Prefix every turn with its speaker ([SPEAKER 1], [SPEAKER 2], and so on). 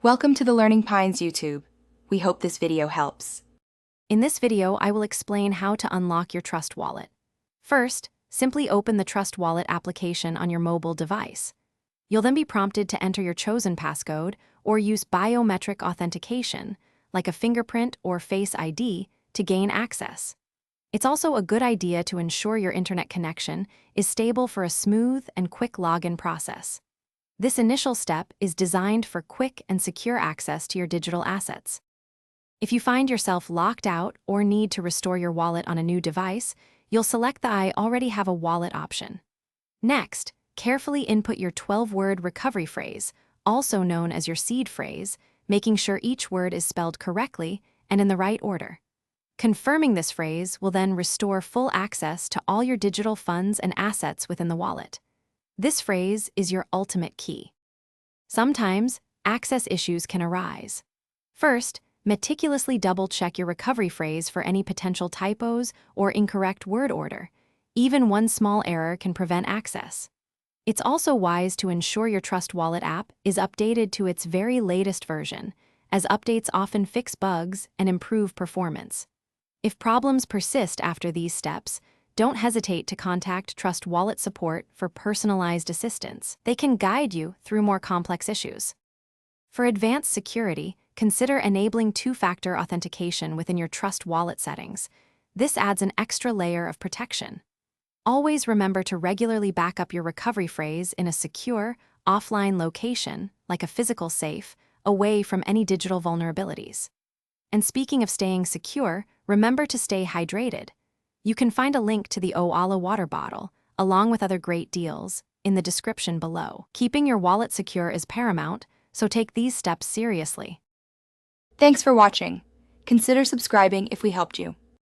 [SPEAKER 1] Welcome to the Learning Pines YouTube. We hope this video helps.
[SPEAKER 2] In this video, I will explain how to unlock your Trust Wallet. First, simply open the Trust Wallet application on your mobile device. You'll then be prompted to enter your chosen passcode or use biometric authentication, like a fingerprint or Face ID, to gain access. It's also a good idea to ensure your internet connection is stable for a smooth and quick login process. This initial step is designed for quick and secure access to your digital assets. If you find yourself locked out or need to restore your wallet on a new device, you'll select the I already have a wallet option. Next, carefully input your 12-word recovery phrase, also known as your seed phrase, making sure each word is spelled correctly and in the right order. Confirming this phrase will then restore full access to all your digital funds and assets within the wallet. This phrase is your ultimate key. Sometimes, access issues can arise. First, meticulously double-check your recovery phrase for any potential typos or incorrect word order. Even one small error can prevent access. It's also wise to ensure your Trust Wallet app is updated to its very latest version, as updates often fix bugs and improve performance. If problems persist after these steps, don't hesitate to contact Trust Wallet support for personalized assistance. They can guide you through more complex issues. For advanced security, consider enabling two-factor authentication within your Trust Wallet settings. This adds an extra layer of protection. Always remember to regularly back up your recovery phrase in a secure, offline location, like a physical safe, away from any digital vulnerabilities. And speaking of staying secure, remember to stay hydrated. You can find a link to the Oala water bottle, along with other great deals, in the description below. Keeping your wallet secure is paramount, so take these steps seriously.
[SPEAKER 1] Thanks for watching. Consider subscribing if we helped you.